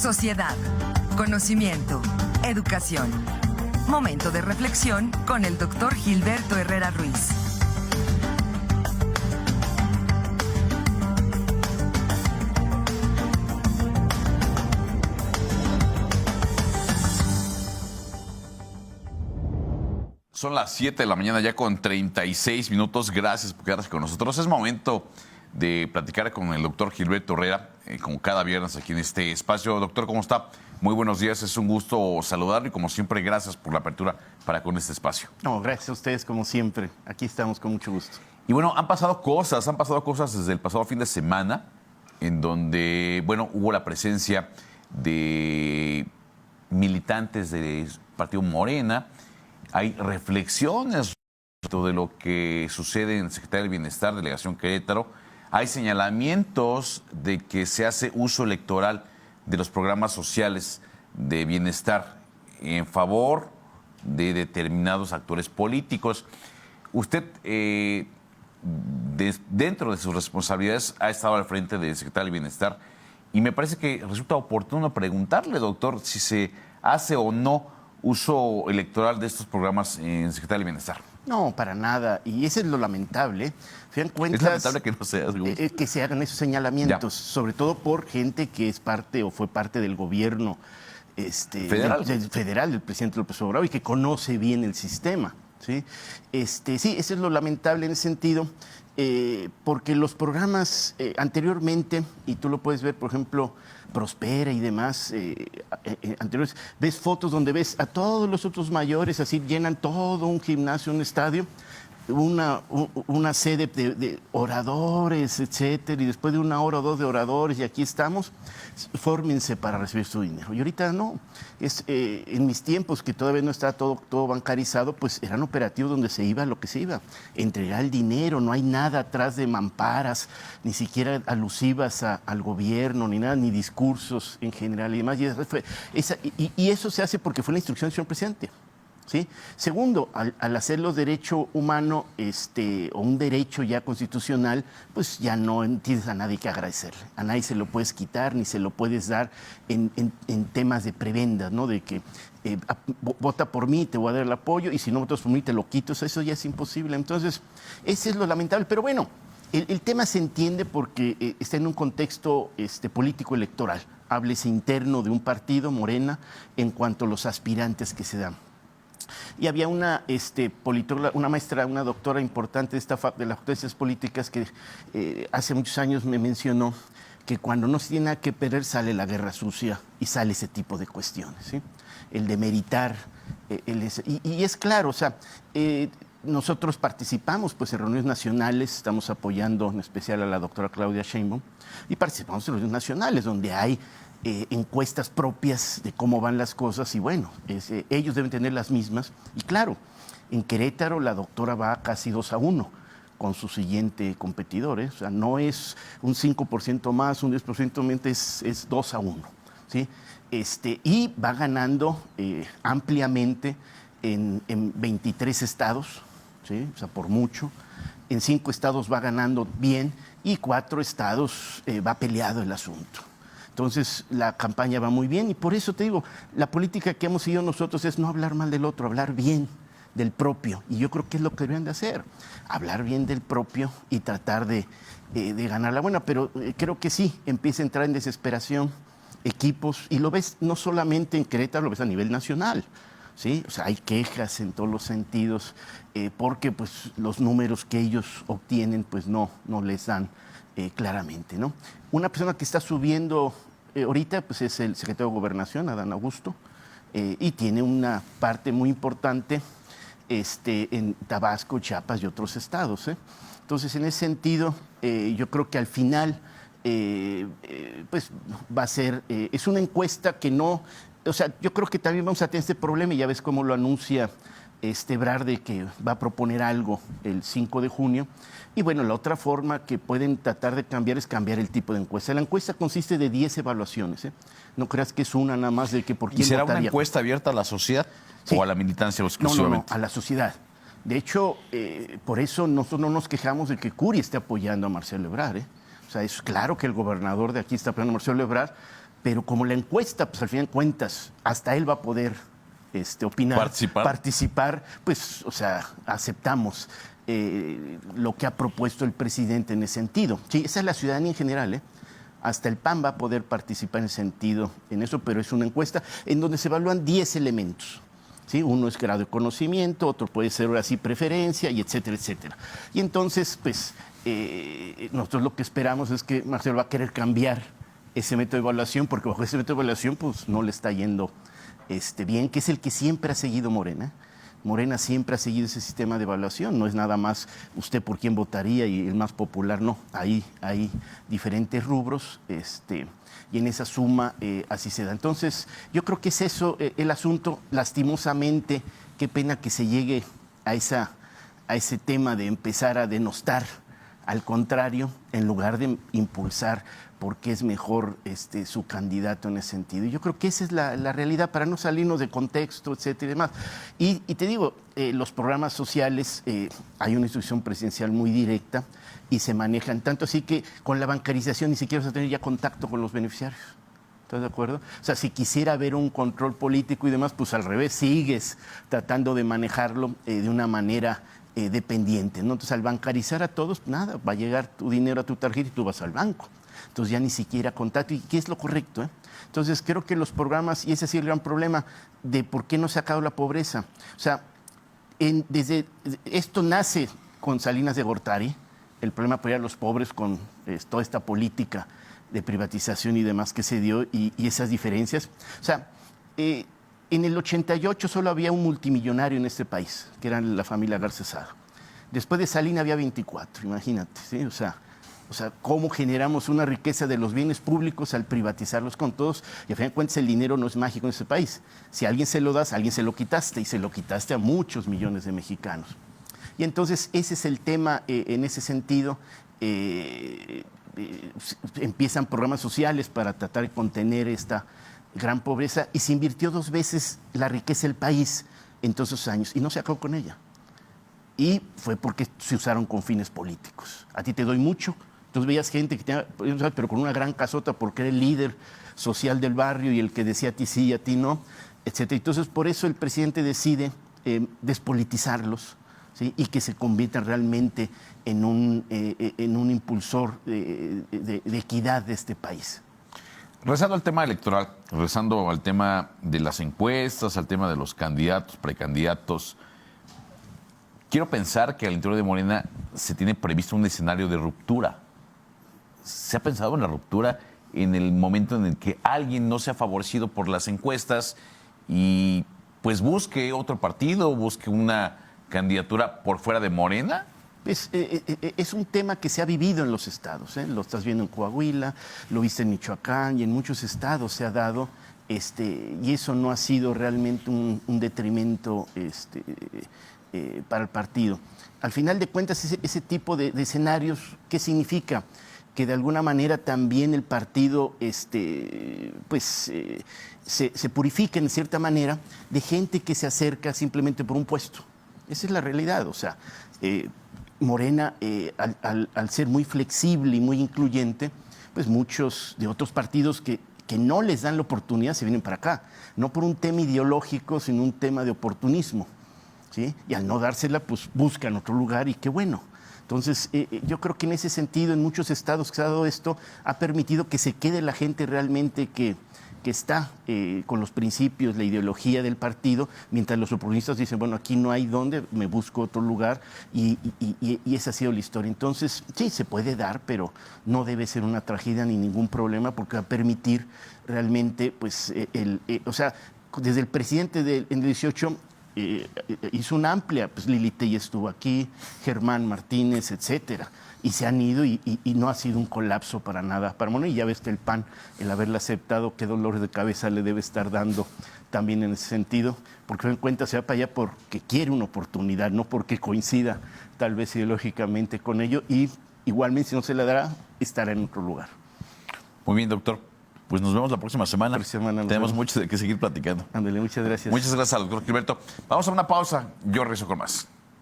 sociedad, conocimiento, educación. Momento de reflexión con el Dr. Gilberto Herrera Ruiz. Son las 7 de la mañana ya con 36 minutos. Gracias por quedarse con nosotros. Es momento de platicar con el doctor Gilberto Herrera, como cada viernes aquí en este espacio. Doctor, ¿cómo está? Muy buenos días, es un gusto saludarlo y como siempre, gracias por la apertura para con este espacio. No, gracias a ustedes como siempre. Aquí estamos con mucho gusto. Y bueno, han pasado cosas desde el pasado fin de semana en donde, bueno, hubo la presencia de militantes del partido Morena. Hay reflexiones de lo que sucede en el Secretaría del Bienestar, Delegación Querétaro. Hay señalamientos de que se hace uso electoral de los programas sociales de bienestar en favor de determinados actores políticos. Usted, dentro de sus responsabilidades, ha estado al frente del Secretaría del Bienestar y me parece que resulta oportuno preguntarle, doctor, si se hace o no uso electoral de estos programas en Secretaría del Bienestar. No, para nada. Y eso es lo lamentable. Se dan cuentas, es lamentable que no se haga. Que se hagan esos señalamientos, sobre todo por gente que es parte o fue parte del gobierno federal del presidente López Obrador y que conoce bien el sistema. ¿Sí? Sí, eso es lo lamentable en ese sentido, porque los programas anteriormente, y tú lo puedes ver, por ejemplo, Prospera y demás, anteriores, ves fotos donde ves a todos los otros mayores, así llenan todo un gimnasio, un estadio, una sede de oradores, etcétera, y después de una hora o dos de oradores, y aquí estamos, fórmense para recibir su dinero. Y ahorita no, en mis tiempos, que todavía no está todo bancarizado, pues eran operativos donde se iba lo que se iba, entregar el dinero, no hay nada atrás de mamparas, ni siquiera alusivas al gobierno, ni nada, ni discursos en general y demás, y eso se hace porque fue la instrucción del señor presidente. ¿Sí? Segundo, al hacerlo derecho humano o un derecho ya constitucional, pues ya no tienes a nadie que agradecerle. A nadie se lo puedes quitar ni se lo puedes dar en temas de prebendas, ¿no? De que vota por mí, te voy a dar el apoyo, y si no votas por mí te lo quito. Eso ya es imposible. Entonces, ese es lo lamentable. Pero bueno, el tema se entiende porque está en un contexto político electoral. Háblese interno de un partido, Morena, en cuanto a los aspirantes que se dan. Y había una politóloga, una maestra, una doctora importante de las Facultad de Ciencias Políticas que hace muchos años me mencionó que cuando no se tiene nada que perder sale la guerra sucia y sale ese tipo de cuestiones, ¿sí? El demeritar, y es claro, o sea, nosotros participamos pues en reuniones nacionales, estamos apoyando en especial a la doctora Claudia Sheinbaum, y participamos en reuniones nacionales donde hay encuestas propias de cómo van las cosas y bueno, ellos deben tener las mismas. Y claro, en Querétaro la doctora va casi 2-1 con su siguiente competidor, o sea, no es un 5% más, un 10% menos, es 2-1, ¿sí? Y va ganando ampliamente en 23 estados, ¿sí? O sea, por mucho. En 5 estados va ganando bien y 4 estados va peleado el asunto. Entonces, la campaña va muy bien y por eso te digo, la política que hemos seguido nosotros es no hablar mal del otro, hablar bien del propio. Y yo creo que es lo que deberían de hacer, hablar bien del propio y tratar de ganar la buena. Pero creo que sí, empieza a entrar en desesperación equipos y lo ves no solamente en Querétaro, lo ves a nivel nacional. ¿Sí? O sea, hay quejas en todos los sentidos porque pues, los números que ellos obtienen pues, no les dan claramente, ¿no? Una persona que está subiendo ahorita pues, es el secretario de Gobernación, Adán Augusto, y tiene una parte muy importante en Tabasco, Chiapas y otros estados. Entonces, en ese sentido, yo creo que al final pues, va a ser, es una encuesta que no... O sea, yo creo que también vamos a tener este problema y ya ves cómo lo anuncia Ebrard de que va a proponer algo el 5 de junio. Y bueno, la otra forma que pueden tratar de cambiar es cambiar el tipo de encuesta. La encuesta consiste de 10 evaluaciones. No creas que es una nada más de que por quién ¿Y será votaría? ¿Una encuesta abierta a la sociedad o a la militancia exclusivamente? No, a la sociedad. De hecho, por eso nosotros no nos quejamos de que Curi esté apoyando a Marcelo Ebrard. O sea, es claro que el gobernador de aquí está apoyando a Marcelo Ebrard, pero como la encuesta, pues al final de cuentas, hasta él va a poder opinar, participar, pues, o sea, aceptamos lo que ha propuesto el presidente en ese sentido. Sí, esa es la ciudadanía en general, Hasta el PAN va a poder participar en ese sentido, en eso, pero es una encuesta en donde se evalúan 10 elementos. ¿Sí? Uno es grado de conocimiento, otro puede ser ahora sí preferencia, y etcétera, etcétera. Y entonces, pues, nosotros lo que esperamos es que Marcelo va a querer cambiar ese método de evaluación, porque bajo ese método de evaluación, pues, no le está yendo bien, que es el que siempre ha seguido Morena. Morena siempre ha seguido ese sistema de evaluación, no es nada más usted por quién votaría y el más popular, no. Hay diferentes rubros y en esa suma así se da. Entonces, yo creo que es eso el asunto. Lastimosamente, qué pena que se llegue a ese tema de empezar a denostar. Al contrario, en lugar de impulsar por qué es mejor su candidato en ese sentido. Yo creo que esa es la realidad, para no salirnos de contexto, etcétera y demás. Y te digo, los programas sociales, hay una instrucción presidencial muy directa y se manejan tanto así que con la bancarización ni siquiera vas a tener ya contacto con los beneficiarios. ¿Estás de acuerdo? O sea, si quisiera haber un control político y demás, pues al revés, sigues tratando de manejarlo de una manera dependiente, ¿no? Entonces, al bancarizar a todos, nada, va a llegar tu dinero a tu tarjeta y tú vas al banco. Entonces ya ni siquiera contacto, y qué es lo correcto. Entonces creo que los programas, y ese es el gran problema de por qué no se ha acabado la pobreza. O sea, esto nace con Salinas de Gortari, el problema de apoyar a los pobres con toda esta política de privatización y demás que se dio y esas diferencias. O sea, en el 88 solo había un multimillonario en este país, que era la familia Garcesado. Después de Salinas había 24, imagínate, ¿sí? O sea, cómo generamos una riqueza de los bienes públicos al privatizarlos con todos. Y a fin de cuentas el dinero no es mágico en este país. Si a alguien se lo das, a alguien se lo quitaste, y se lo quitaste a muchos millones de mexicanos. Y entonces ese es el tema en ese sentido. Empiezan programas sociales para tratar de contener esta gran pobreza y se invirtió 2 veces la riqueza del país en todos esos años y no se acabó con ella. Y fue porque se usaron con fines políticos. A ti te doy mucho. Entonces veías gente que tenía, pero con una gran casota porque era el líder social del barrio y el que decía a ti sí y a ti no, etc. Entonces por eso el presidente decide despolitizarlos, ¿sí? Y que se conviertan realmente en un impulsor de equidad de este país. Regresando al tema electoral, regresando al tema de las encuestas, al tema de los candidatos, precandidatos, quiero pensar que al interior de Morena se tiene previsto un escenario de ruptura. ¿Se ha pensado en la ruptura en el momento en el que alguien no sea favorecido por las encuestas y pues busque otro partido, busque una candidatura por fuera de Morena? Es un tema que se ha vivido en los estados, Lo estás viendo en Coahuila, lo viste en Michoacán y en muchos estados se ha dado, y eso no ha sido realmente un detrimento para el partido. Al final de cuentas, ese tipo de escenarios, ¿qué significa? Que de alguna manera también el partido se purifica en cierta manera de gente que se acerca simplemente por un puesto. Esa es la realidad. O sea, Morena, al ser muy flexible y muy incluyente, pues muchos de otros partidos que no les dan la oportunidad se vienen para acá. No por un tema ideológico, sino un tema de oportunismo, ¿sí? Y al no dársela, pues buscan otro lugar y qué bueno. Entonces, yo creo que en ese sentido, en muchos estados que se ha dado esto, ha permitido que se quede la gente realmente que está con los principios, la ideología del partido, mientras los oportunistas dicen, bueno, aquí no hay dónde, me busco otro lugar, y esa ha sido la historia. Entonces, sí, se puede dar, pero no debe ser una tragedia ni ningún problema, porque va a permitir realmente, pues, o sea, desde el presidente en el 18... hizo una amplia, pues Lili Tellez estuvo aquí, Germán Martínez, etcétera, y se han ido y no ha sido un colapso para nada. Y ya ves que el PAN, el haberla aceptado, qué dolor de cabeza le debe estar dando también en ese sentido, porque en cuenta se va para allá porque quiere una oportunidad, no porque coincida tal vez ideológicamente con ello, y igualmente si no se la dará, estará en otro lugar. Muy bien, doctor. Pues nos vemos la próxima semana. Tenemos mucho de qué seguir platicando. Ándale, muchas gracias. Muchas gracias al doctor Gilberto. Vamos a una pausa. Yo regreso con más.